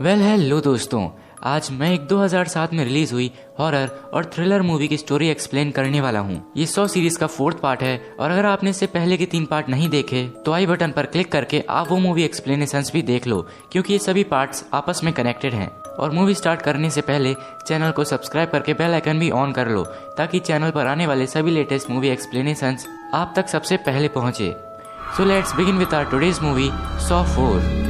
Hello दोस्तों, आज मैं एक 2007 में रिलीज हुई हॉरर और थ्रिलर मूवी की स्टोरी एक्सप्लेन करने वाला हूँ। ये 100 सीरीज का 4th पार्ट है और अगर आपने इससे पहले के 3 पार्ट नहीं देखे तो आई बटन पर क्लिक करके आप वो मूवी एक्सप्लेनेशंस भी देख लो, क्योंकि ये सभी पार्ट्स आपस में कनेक्टेड हैं। और मूवी स्टार्ट करने से पहले चैनल को सब्सक्राइब करके बेल आइकन भी ऑन कर लो, ताकि चैनल पर आने वाले सभी लेटेस्ट मूवी एक्सप्लेनेशंस आप तक सबसे पहले पहुँचे। So let's begin with our today's movie Saw 4।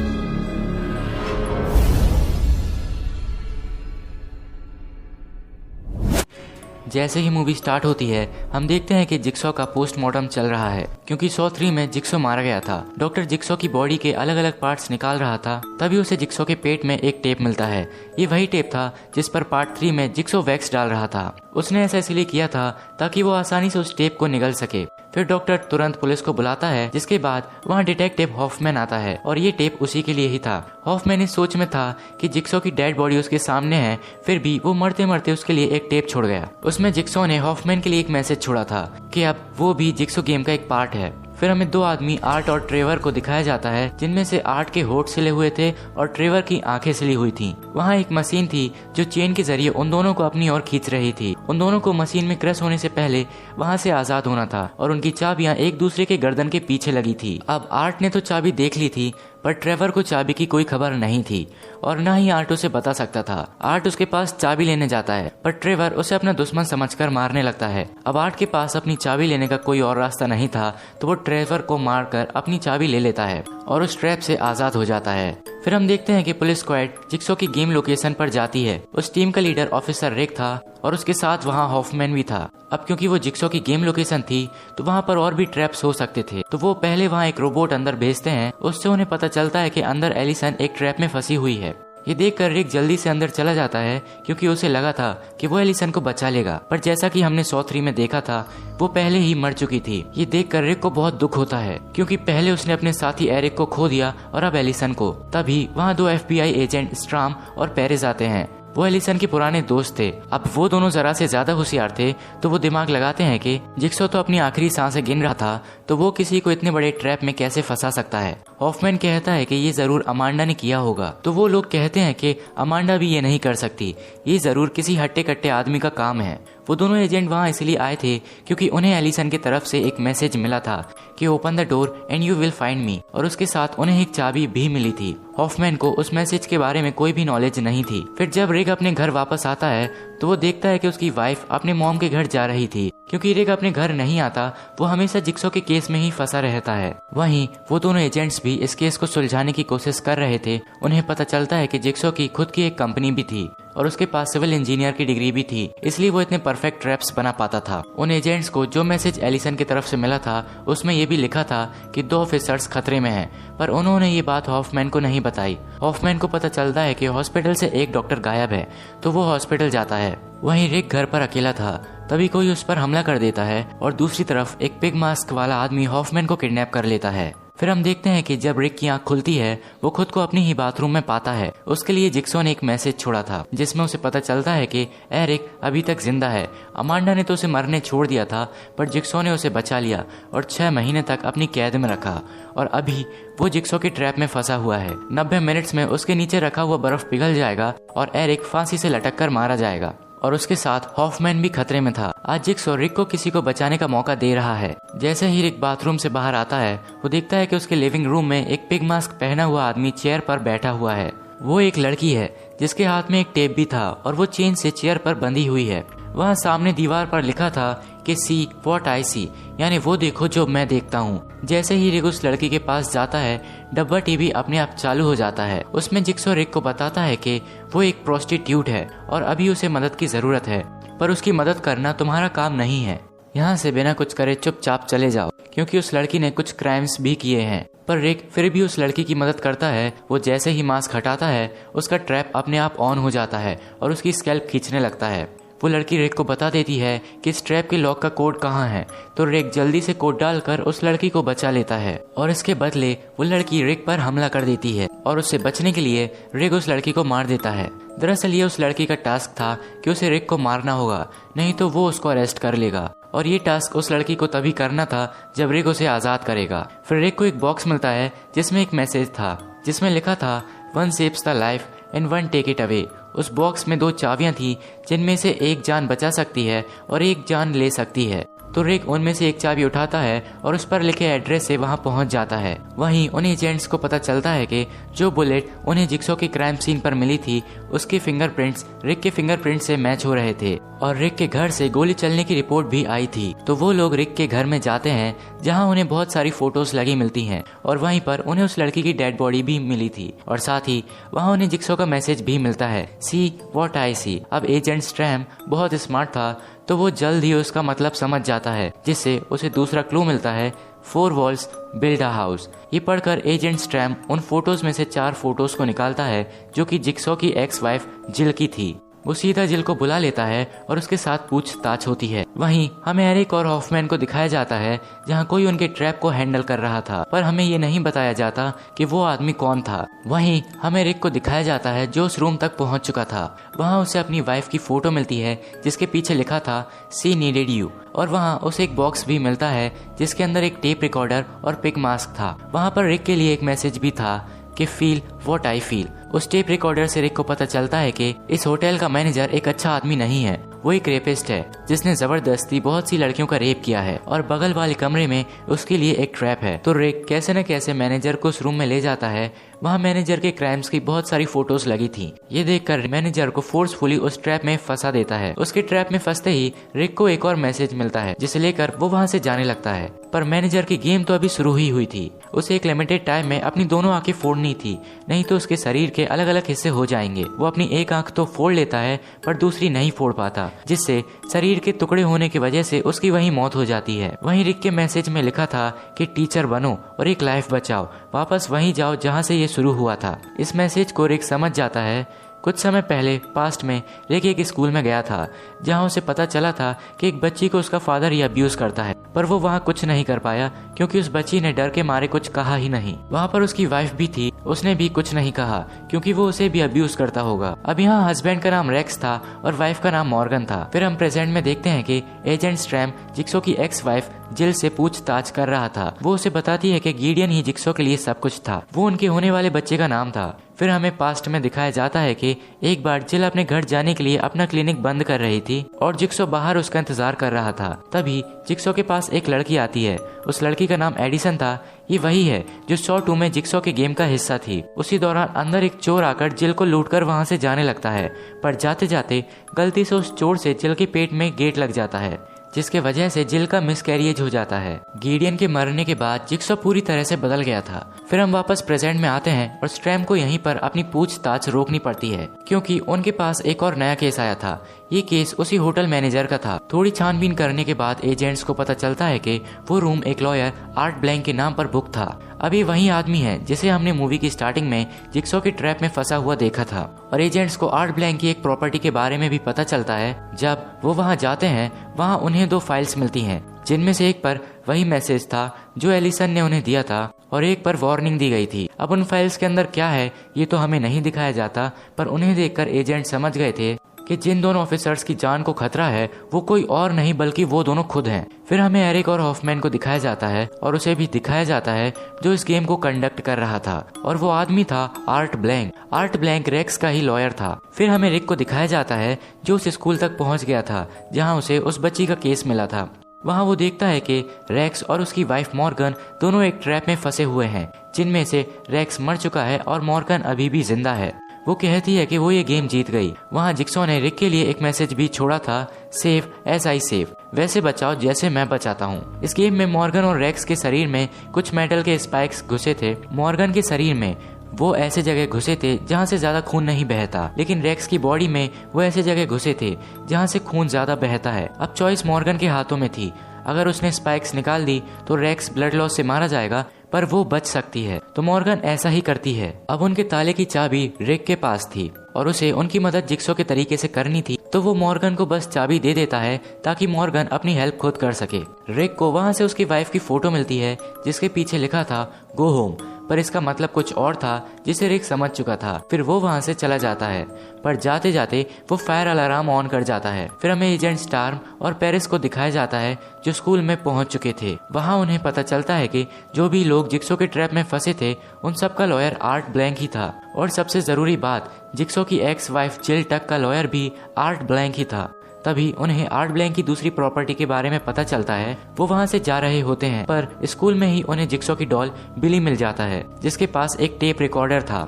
जैसे ही मूवी स्टार्ट होती है हम देखते हैं कि जिक्सॉ का पोस्टमार्टम चल रहा है, क्योंकि सॉ 3 में जिक्सॉ मारा गया था। डॉक्टर जिक्सॉ की बॉडी के अलग अलग पार्ट्स निकाल रहा था, तभी उसे जिक्सॉ के पेट में एक टेप मिलता है। ये वही टेप था जिस पर पार्ट 3 में जिक्सॉ वैक्स डाल रहा था। उसने ऐसा इसलिए किया था ताकि वो आसानी से उस टेप को निगल सके। फिर डॉक्टर तुरंत पुलिस को बुलाता है, जिसके बाद वहाँ डिटेक्टिव हॉफमैन आता है और ये टेप उसी के लिए ही था। हॉफमैन इस सोच में था कि जिक्सॉ की डेड बॉडी उसके सामने है, फिर भी वो मरते मरते उसके लिए एक टेप छोड़ गया। उसमें जिक्सॉ ने हॉफमैन के लिए एक मैसेज छोड़ा था कि अब वो भी जिक्सॉ गेम का एक पार्ट है। फिर हमें 2 आदमी आर्ट और ट्रेवर को दिखाया जाता है, जिनमें से आर्ट के होठ सिले हुए थे और ट्रेवर की आंखें सिली हुई थीं। वहाँ एक मशीन थी जो चेन के जरिए उन दोनों को अपनी ओर खींच रही थी। उन दोनों को मशीन में क्रश होने से पहले वहाँ से आजाद होना था और उनकी चाबियां एक दूसरे के गर्दन के पीछे लगी थी। अब आर्ट ने तो चाबी देख ली थी, पर ट्रेवर को चाबी की कोई खबर नहीं थी और न ही आर्ट उसे बता सकता था। आर्ट उसके पास चाबी लेने जाता है, पर ट्रेवर उसे अपना दुश्मन समझकर मारने लगता है। अब आर्ट के पास अपनी चाबी लेने का कोई और रास्ता नहीं था, तो वो ट्रेवर को मारकर अपनी चाबी ले लेता है और उस ट्रैप से आजाद हो जाता है। फिर हम देखते हैं कि पुलिस स्क्वाड जिक्सॉ की गेम लोकेशन पर जाती है। उस टीम का लीडर ऑफिसर रिक था और उसके साथ वहाँ हॉफमैन भी था। अब क्योंकि वो जिक्सॉ की गेम लोकेशन थी तो वहाँ पर और भी ट्रैप्स हो सकते थे, तो वो पहले वहाँ एक रोबोट अंदर भेजते हैं। उससे उन्हें पता चलता है कि अंदर एलिसन एक ट्रैप में फंसी हुई है। ये देखकर रिक जल्दी से अंदर चला जाता है, क्योंकि उसे लगा था कि वो एलिसन को बचा लेगा, पर जैसा कि हमने सॉ 3 में देखा था वो पहले ही मर चुकी थी। ये देखकर रिक को बहुत दुख होता है, क्योंकि पहले उसने अपने साथी एरिक को खो दिया और अब एलिसन को। तभी वहाँ 2 FBI एजेंट स्ट्राम और पेरेज आते हैं। वो एलिसन के पुराने दोस्त थे। अब वो दोनों जरा से ज्यादा होशियार थे, तो वो दिमाग लगाते हैं कि जिक्सॉ तो अपनी आखिरी सांसें गिन रहा था, तो वो किसी को इतने बड़े ट्रैप में कैसे फंसा सकता है। हॉफमैन कहता है कि ये जरूर अमांडा ने किया होगा, तो वो लोग कहते हैं कि अमांडा भी ये नहीं कर सकती, ये जरूर किसी हट्टे कट्टे आदमी का काम है। वो दोनों एजेंट वहाँ इसलिए आए थे क्योंकि उन्हें एलिसन की तरफ से एक मैसेज मिला था कि open the door and you will find me, और उसके साथ उन्हें एक चाबी भी मिली थी। हॉफमैन को उस मैसेज के बारे में कोई भी नॉलेज नहीं थी। फिर जब रिक अपने घर वापस आता है तो वो देखता है कि उसकी वाइफ अपने मॉम के घर जा रही थी। क्योंकि रिक अपने घर नहीं आता, वो हमेशा जिक्सॉ के केस में ही फंसा रहता है। वहीं वो दोनों एजेंट्स भी इस केस को सुलझाने की कोशिश कर रहे थे। उन्हें पता चलता है कि जिक्सॉ की खुद की एक कंपनी भी थी और उसके पास सिविल इंजीनियर की डिग्री भी थी, इसलिए वो इतने परफेक्ट ट्रैप्स बना पाता था। उन एजेंट्स को जो मैसेज एलिसन की तरफ से मिला था उसमें ये भी लिखा था कि 2 ऑफिसर्स खतरे में हैं, पर उन्होंने ये बात हॉफमैन को नहीं बताई। हॉफमैन को पता चलता है कि हॉस्पिटल से एक डॉक्टर गायब है, तो वो हॉस्पिटल जाता है। वहीं रिक घर पर अकेला था, तभी कोई उस पर हमला कर देता है और दूसरी तरफ एक पिग मास्क वाला आदमी हॉफमैन को किडनैप कर लेता है। फिर हम देखते हैं कि जब रिक की आंख खुलती है वो खुद को अपनी ही बाथरूम में पाता है। उसके लिए जिक्सॉ ने एक मैसेज छोड़ा था, जिसमें उसे पता चलता है कि एरिक अभी तक जिंदा है। अमांडा ने तो उसे मरने छोड़ दिया था, पर जिक्सॉ ने उसे बचा लिया और 6 महीने तक अपनी कैद में रखा, और अभी वो जिक्सॉ के ट्रैप में फंसा हुआ है। 90 मिनट्स में उसके नीचे रखा हुआ बर्फ पिघल जाएगा और एरिक फांसी से लटक कर मारा जाएगा, और उसके साथ हॉफमैन भी खतरे में था। आज जिक्सॉ रिक को किसी को बचाने का मौका दे रहा है। जैसे ही रिक बाथरूम से बाहर आता है वो देखता है कि उसके लिविंग रूम में एक पिग मास्क पहना हुआ आदमी चेयर पर बैठा हुआ है। वो एक लड़की है जिसके हाथ में एक टेप भी था और वो चेन से चेयर पर बंधी हुई है। वहाँ सामने दीवार पर लिखा था कि सी व्हाट आई सी, यानी वो देखो जो मैं देखता हूँ। जैसे ही रिक उस लड़की के पास जाता है डब्बा टीवी अपने आप चालू हो जाता है। उसमें जिक्सॉ रिक को बताता है कि वो एक प्रोस्टिट्यूट है और अभी उसे मदद की जरूरत है, पर उसकी मदद करना तुम्हारा काम नहीं है। यहाँ से बिना कुछ करे चुपचाप चले जाओ, क्योंकि उस लड़की ने कुछ क्राइम्स भी किए हैं। पर रिक फिर भी उस लड़की की मदद करता है। वो जैसे ही मास्क हटाता है उसका ट्रैप अपने आप ऑन हो जाता है और उसकी स्कैल्प खींचने लगता है। वो लड़की रिक को बता देती है कि इस ट्रैप के लॉक का कोड कहाँ है, तो रिक जल्दी से कोड डालकर उस लड़की को बचा लेता है और इसके बदले वो लड़की रिक पर हमला कर देती है और उससे बचने के लिए रिक उस लड़की को मार देता है। दरअसल ये उस लड़की का टास्क था कि उसे रिक को मारना होगा, नहीं तो वो उसको अरेस्ट कर लेगा, और ये टास्क उस लड़की को तभी करना था जब रिक उसे आजाद करेगा। फिर रिक को एक बॉक्स मिलता है जिसमें एक मैसेज था जिसमें लिखा था one saves the life and one take it away. उस बॉक्स में 2 चाबियां थी जिनमें से एक जान बचा सकती है और एक जान ले सकती है। तो रिक उनमें से एक चाबी उठाता है और उस पर लिखे एड्रेस से वहां पहुंच जाता है। वहीं उन एजेंट्स को पता चलता है कि जो बुलेट उन्हें जिक्सो के क्राइम सीन पर मिली थी उसके फिंगरप्रिंट्स रिक के फिंगरप्रिंट से मैच हो रहे थे और रिक के घर से गोली चलने की रिपोर्ट भी आई थी। तो वो लोग रिक के घर में जाते हैं जहां उन्हें बहुत सारी फोटोज लगी मिलती हैं और वहीं पर उन्हें उस लड़की की डेड बॉडी भी मिली थी और साथ ही वहां उन्हें जिक्सो का मैसेज भी मिलता है, सी व्हाट आई सी। अब एजेंट स्ट्रैम बहुत स्मार्ट था तो वो जल्द ही उसका मतलब समझ जाता है, जिससे उसे दूसरा क्लू मिलता है, 4 वॉल्स बिल्ड अ हाउस। ये पढ़कर एजेंट स्ट्रैम उन फोटोज में से 4 फोटोज को निकालता है जो कि जिक्सो की एक्स वाइफ जिल की थी। वो सीधा जिल को बुला लेता है और उसके साथ पूछताछ होती है। वहीं हमें एरिक और हॉफमैन को दिखाया जाता है जहां कोई उनके ट्रैप को हैंडल कर रहा था, पर हमें ये नहीं बताया जाता कि वो आदमी कौन था। वहीं हमें रिक को दिखाया जाता है जो उस रूम तक पहुंच चुका था। वहां उसे अपनी वाइफ की फोटो मिलती है जिसके पीछे लिखा था सी नीडेड यू, और वहां उसे एक बॉक्स भी मिलता है जिसके अंदर एक टेप रिकॉर्डर और पिग मास्क था। वहां पर रिक के लिए एक मैसेज भी था कि फील व्हाट आई फील। उस टेप रिकॉर्डर से रिक को पता चलता है कि इस होटल का मैनेजर एक अच्छा आदमी नहीं है, वो एक रेपिस्ट है जिसने जबरदस्ती बहुत सी लड़कियों का रेप किया है और बगल वाले कमरे में उसके लिए एक ट्रैप है। तो रिक कैसे न कैसे मैनेजर को उस रूम में ले जाता है। वहाँ मैनेजर के क्राइम्स की बहुत सारी फोटोज लगी थी। ये देखकर मैनेजर को फोर्सफुली उस ट्रैप में फंसा देता है। उसके ट्रैप में फंसते ही रिक को एक और मैसेज मिलता है जिसे लेकर वो वहाँ से जाने लगता है। पर मैनेजर की गेम तो अभी शुरू ही हुई थी। उसे एक लिमिटेड टाइम में अपनी दोनों आंखें फोड़नी थी, नहीं तो उसके शरीर के अलग अलग हिस्से हो जाएंगे। वो अपनी एक आंख तो फोड़ लेता है पर दूसरी नहीं फोड़ पाता, जिससे शरीर के टुकड़े होने की वजह से उसकी वहीं मौत हो जाती है। वहीं रिक के मैसेज में लिखा था कि टीचर बनो और एक लाइफ बचाओ, वापस वहीं जाओ जहां से ये शुरू हुआ था। इस मैसेज को रिक समझ जाता है। कुछ समय पहले पास्ट में रिक एक स्कूल में गया था जहां उसे पता चला था कि एक बच्ची को उसका फादर ही अब्यूज करता है, पर वो वहां कुछ नहीं कर पाया क्योंकि उस बच्ची ने डर के मारे कुछ कहा ही नहीं। वहां पर उसकी वाइफ भी थी, उसने भी कुछ नहीं कहा क्योंकि वो उसे भी अब्यूज करता होगा। अब यहाँ हस्बैंड का नाम रेक्स था और वाइफ का नाम मॉर्गन था। फिर हम प्रेजेंट में देखते हैं कि एजेंट स्ट्रैम जिक्सो की एक्स वाइफ जिल से पूछताछ कर रहा था। वो उसे बताती है कि गिडियन ही जिक्सो के लिए सब कुछ था, वो उनके होने वाले बच्चे का नाम था। फिर हमें पास्ट में दिखाया जाता है कि एक बार जिल अपने घर जाने के लिए अपना क्लिनिक बंद कर रही थी और जिक्सो बाहर उसका इंतजार कर रहा था। तभी जिक्सो के पास एक लड़की आती है। उस लड़की का नाम एडिसन था। ये वही है जो शो 2 में जिक्सो के गेम का हिस्सा थी। उसी दौरान अंदर एक चोर आकर जिल को लूटकर वहां से जाने लगता है, पर जाते जाते गलती से उस चोर से जिल के पेट में गेट लग जाता है, जिसके वजह से जिल का मिसकैरिएज हो जाता है। गिडियन के मरने के बाद जिक्सो पूरी तरह से बदल गया था। फिर हम वापस प्रेजेंट में आते हैं और स्ट्रैम को यहीं पर अपनी पूछताछ रोकनी पड़ती है क्योंकि उनके पास एक और नया केस आया था। ये केस उसी होटल मैनेजर का था। थोड़ी छानबीन करने के बाद एजेंट्स को पता चलता है कि वो रूम एक लॉयर आर्ट ब्लैंक के नाम पर बुक था। अब ये वही आदमी है जिसे हमने मूवी की स्टार्टिंग में जिक्सो के ट्रैप में फंसा हुआ देखा था। और एजेंट्स को आर्ट ब्लैंक की एक प्रॉपर्टी के बारे में भी पता चलता है। जब वो वहाँ जाते हैं वहाँ उन्हें 2 फाइल्स मिलती हैं, जिनमें से एक पर वही मैसेज था जो एलिसन ने उन्हें दिया था और एक पर वार्निंग दी गई थी। अब उन फाइल्स के अंदर क्या है ये तो हमें नहीं दिखाया जाता, पर उन्हें देखकर एजेंट समझ गए थे कि जिन दोनों ऑफिसर्स की जान को खतरा है वो कोई और नहीं बल्कि वो दोनों खुद हैं। फिर हमें एरिक और हॉफमैन को दिखाया जाता है और उसे भी दिखाया जाता है जो इस गेम को कंडक्ट कर रहा था, और वो आदमी था Art Blank. Art Blank Rex का ही लॉयर था। फिर हमें रिक को दिखाया जाता है जो उस स्कूल तक पहुंच गया था जहां उसे उस बच्ची का केस मिला था। वहां वो देखता है कि रेक्स और उसकी वाइफ मॉर्गन दोनों एक ट्रैप में फंसे हुए हैं, जिनमें से रेक्स मर चुका है और मॉर्गन अभी भी जिंदा है। वो कहती है कि वो ये गेम जीत गई। वहाँ जिक्सो ने रिक के लिए एक मैसेज भी छोड़ा था, सेव एज आई सेव, वैसे बचाओ जैसे मैं बचाता हूँ। इस गेम में मॉर्गन और रेक्स के शरीर में कुछ मेटल के स्पाइक्स घुसे थे। मॉर्गन के शरीर में वो ऐसे जगह घुसे थे जहाँ से ज्यादा खून नहीं बहता, लेकिन रेक्स की बॉडी में वो ऐसे जगह घुसे थे जहाँ से खून ज्यादा बहता है। अब चॉइस मॉर्गन के हाथों में थी। अगर उसने स्पाइक्स निकाल दी तो रेक्स ब्लड लॉस से मारा जाएगा, पर वो बच सकती है, तो मॉर्गन ऐसा ही करती है। अब उनके ताले की चाबी रिक के पास थी और उसे उनकी मदद जिक्सो के तरीके से करनी थी, तो वो मॉर्गन को बस चाबी दे देता है ताकि मॉर्गन अपनी हेल्प खुद कर सके। रिक को वहाँ से उसकी वाइफ की फोटो मिलती है जिसके पीछे लिखा था गो होम, पर इसका मतलब कुछ और था जिसे रिक समझ चुका था। फिर वो वहाँ से चला जाता है, पर जाते जाते वो फायर अलार्म ऑन कर जाता है। फिर हमें एजेंट स्टार्म और पेरिस को दिखाया जाता है जो स्कूल में पहुंच चुके थे। वहाँ उन्हें पता चलता है कि जो भी लोग जिक्सो के ट्रैप में फंसे थे उन सबका लॉयर आर्ट ब्लैंक ही था। और सबसे जरूरी बात, जिक्सो की एक्स वाइफ जिल टक का लॉयर भी आर्ट ब्लैंक ही था। तभी उन्हें आर्ट ब्लैंक की दूसरी प्रॉपर्टी के बारे में पता चलता है। वो वहाँ से जा रहे होते हैं, पर स्कूल में ही उन्हें जिक्सो की डॉल बिली मिल जाता है, जिसके पास एक टेप रिकॉर्डर था।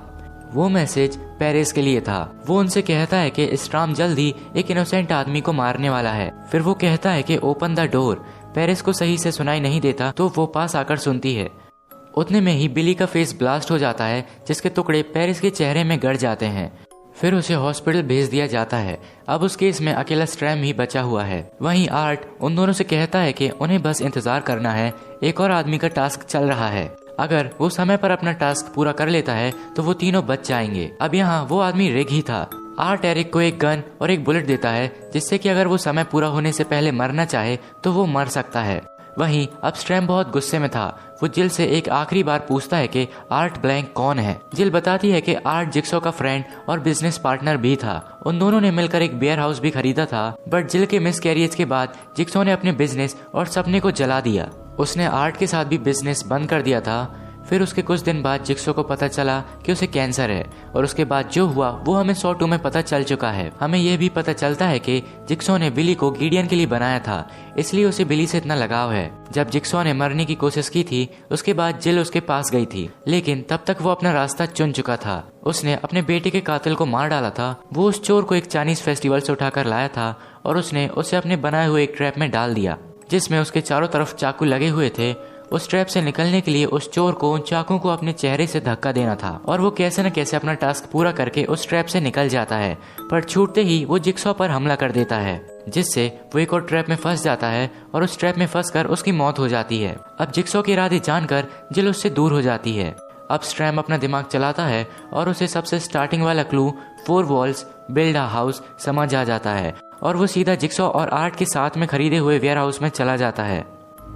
वो मैसेज पेरिस के लिए था। वो उनसे कहता है कि स्ट्राम जल्द ही एक इनोसेंट आदमी को मारने वाला है। फिर वो कहता है कि ओपन द डोर। पेरिस को सही से सुनाई नहीं देता, तो वो पास आकर सुनती है। उतने में ही बिली का फेस ब्लास्ट हो जाता है, जिसके टुकड़े पेरिस के चेहरे में गड़ जाते हैं। फिर उसे हॉस्पिटल भेज दिया जाता है। अब उस केस में अकेला स्ट्रैम ही बचा हुआ है। वहीं आर्ट उन दोनों से कहता है कि उन्हें बस इंतजार करना है, एक और आदमी का टास्क चल रहा है। अगर वो समय पर अपना टास्क पूरा कर लेता है तो वो तीनों बच जाएंगे। अब यहाँ वो आदमी रिग ही था। आर्ट एरिक को एक गन और एक बुलेट देता है, जिससे कि अगर वो समय पूरा होने से पहले मरना चाहे तो वो मर सकता है। वहीं अब स्ट्रैम बहुत गुस्से में था। वो जिल से एक आखिरी बार पूछता है कि आर्ट ब्लैंक कौन है। जिल बताती है कि आर्ट जिक्सो का फ्रेंड और बिजनेस पार्टनर भी था। उन दोनों ने मिलकर एक बियर हाउस भी खरीदा था, बट जिल के मिसकैरियज के बाद जिक्सो ने अपने बिजनेस और सपने को जला दिया। उसने आर्ट के साथ भी बिजनेस बंद कर दिया था। फिर उसके कुछ दिन बाद जिक्सो को पता चला कि उसे कैंसर है, और उसके बाद जो हुआ वो हमें सॉ 2 में पता चल चुका है। हमें यह भी पता चलता है कि जिक्सो ने बिली को गिडियन के लिए बनाया था, इसलिए उसे बिली से इतना लगाव है। जब जिक्सो ने मरने की कोशिश की थी, उसके बाद जिल उसके पास गई थी, लेकिन तब तक वो अपना रास्ता चुन चुका था। उसने अपने बेटे के कातिल को मार डाला था। वो उस चोर को एक चाइनीज फेस्टिवल से उठाकर लाया था और उसने उसे अपने बनाए हुए एक ट्रैप में डाल दिया, जिसमें उसके चारों तरफ चाकू लगे हुए थे। उस ट्रैप से निकलने के लिए उस चोर को उन चाकू को अपने चेहरे से धक्का देना था, और वो कैसे न कैसे अपना टास्क पूरा करके उस ट्रैप से निकल जाता है। पर छूटते ही वो जिक्सो पर हमला कर देता है, जिससे वो एक और ट्रैप में फंस जाता है और उस ट्रैप में फंसकर उसकी मौत हो जाती है। अब जिक्सो के इरादे जानकर जिल उससे दूर हो जाती है। अब स्ट्रैम अपना दिमाग चलाता है और उसे सबसे स्टार्टिंग वाला clue 4 walls build a house समझ आ जाता है, और वो सीधा जिक्सो और आर्ट के साथ में खरीदे हुए वेयर हाउस में चला जाता है।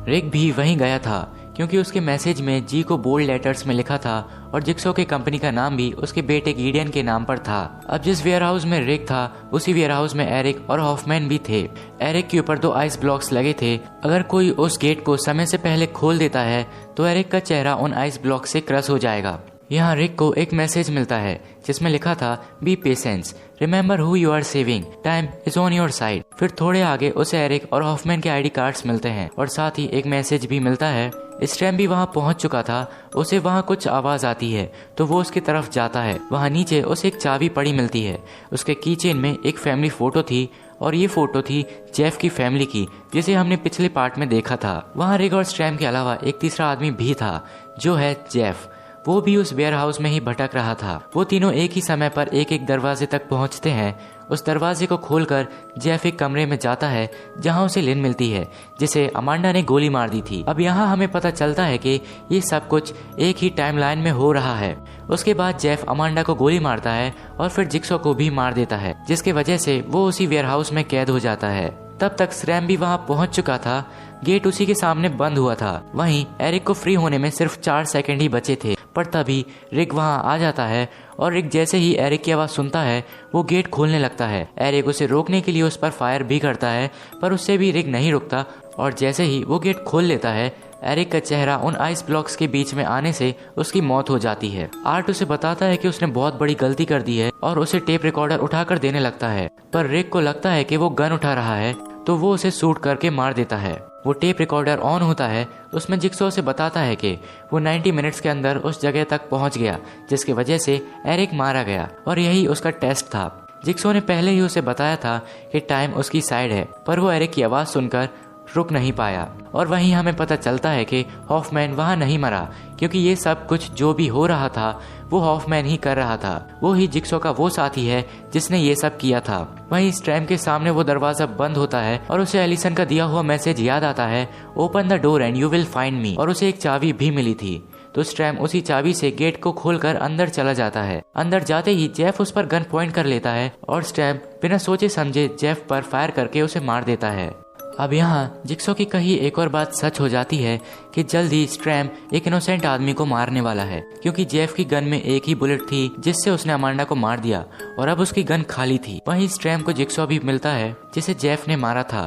रिक भी वहीं गया था, क्योंकि उसके मैसेज में जी को बोल्ड लेटर्स में लिखा था, और जिक्सो के कंपनी का नाम भी उसके बेटे गिडियन के नाम पर था। अब जिस वेयर हाउस में रिक था, उसी वेयर हाउस में एरिक और हॉफमैन भी थे। एरिक के ऊपर 2 आइस ब्लॉक्स लगे थे। अगर कोई उस गेट को समय से पहले खोल देता है तो एरिक का चेहरा उन आइस ब्लॉक से क्रश हो जाएगा। यहाँ रिक को एक मैसेज मिलता है, जिसमें लिखा था be patience, remember who you are saving, time is on your side. फिर थोड़े आगे उसे एरिक और हॉफमैन के आईडी कार्ड्स मिलते हैं, और साथ ही एक मैसेज भी मिलता है। स्ट्रैम भी वहाँ पहुँच चुका था। उसे वहाँ कुछ आवाज आती है, तो वो उसकी तरफ जाता है। वहाँ नीचे उसे एक चाबी पड़ी मिलती है। उसके कीचेन में एक फैमिली फोटो थी, और ये फोटो थी जेफ की फैमिली की, जिसे हमने पिछले पार्ट में देखा था। वहाँ रिक और स्ट्रैम के अलावा एक तीसरा आदमी भी था, जो है जेफ। वो भी उस वेयर हाउस में ही भटक रहा था। वो तीनों एक ही समय पर एक एक दरवाजे तक पहुंचते हैं। उस दरवाजे को खोलकर जेफ एक कमरे में जाता है, जहां उसे लिन मिलती है, जिसे अमांडा ने गोली मार दी थी। अब यहाँ हमें पता चलता है कि ये सब कुछ एक ही टाइमलाइन में हो रहा है। उसके बाद जेफ अमांडा को गोली मारता है और फिर जिक्सो को भी मार देता है, जिसके वजह से वो उसी वेयर हाउस में कैद हो जाता है। तब तक स्ट्रैम भी वहाँ पहुँच चुका था। गेट उसी के सामने बंद हुआ था। वहीं एरिक को फ्री होने में सिर्फ 4 सेकंड ही बचे थे, पर तभी रिक वहाँ आ जाता है, और रिक जैसे ही एरिक की आवाज़ सुनता है वो गेट खोलने लगता है। एरिक उसे रोकने के लिए उस पर फायर भी करता है, पर उससे भी रिक नहीं रुकता, और जैसे ही वो गेट खोल लेता है, एरिक का चेहरा उन आइस ब्लॉक्स के बीच में आने से उसकी मौत हो जाती है। आर्ट उसे बताता है कि उसने बहुत बड़ी गलती कर दी है, और उसे टेप रिकॉर्डर उठाकर देने लगता है, पर रिक को लगता है कि वो गन उठा रहा है, तो वो उसे शूट करके मार देता है। वो टेप रिकॉर्डर ऑन होता है। उसमें जिक्सो से बताता है कि वो 90 मिनट्स के अंदर उस जगह तक पहुंच गया, जिसकी वजह से एरिक मारा गया, और यही उसका टेस्ट था। जिक्सो ने पहले ही उसे बताया था कि टाइम उसकी साइड है, पर वो एरिक की आवाज़ सुनकर रुक नहीं पाया। और वहीं हमें पता चलता है कि हॉफमैन वहाँ नहीं मरा, क्योंकि ये सब कुछ जो भी हो रहा था वो हॉफमैन ही कर रहा था। वो ही जिक्सो का वो साथी है जिसने ये सब किया था। वहीं स्ट्रैम के सामने वो दरवाजा बंद होता है, और उसे एलिसन का दिया हुआ मैसेज याद आता है, open the door and you will find me, और उसे एक चाबी भी मिली थी। तो स्ट्रैम उसी चाबी से गेट को खोलकर अंदर चला जाता है। अंदर जाते ही जेफ उस पर गन पॉइंट कर लेता है, और स्ट्रैम बिना सोचे समझे जेफ पर फायर करके उसे मार देता है। अब यहाँ जिक्सो की कही एक और बात सच हो जाती है कि जल्द ही स्ट्रैम एक इनोसेंट आदमी को मारने वाला है, क्योंकि जेफ की गन में एक ही बुलेट थी जिससे उसने अमांडा को मार दिया, और अब उसकी गन खाली थी। वहीं स्ट्रैम को जिक्सो भी मिलता है जिसे जेफ ने मारा था।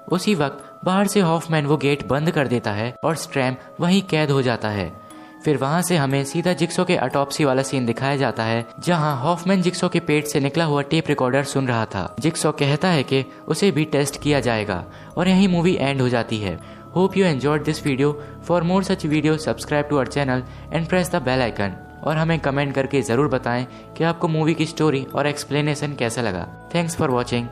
उसी वक्त बाहर से हॉफमैन वो गेट बंद कर देता है, और स्ट्रैम वहीं कैद हो जाता है। फिर वहाँ से हमें सीधा जिक्सो के ऑटोप्सी वाला सीन दिखाया जाता है, जहाँ हॉफमैन जिक्सो के पेट से निकला हुआ टेप रिकॉर्डर सुन रहा था। जिक्सो कहता है कि उसे भी टेस्ट किया जाएगा और यही मूवी एंड हो जाती है। Hope you enjoyed this video. For more such video subscribe to our channel and press the bell icon. और हमें कमेंट करके ज़रूर बताएं कि आपको मूवी की स्टोरी और एक्सप्लेनेशन कैसा लगा। Thanks for watching.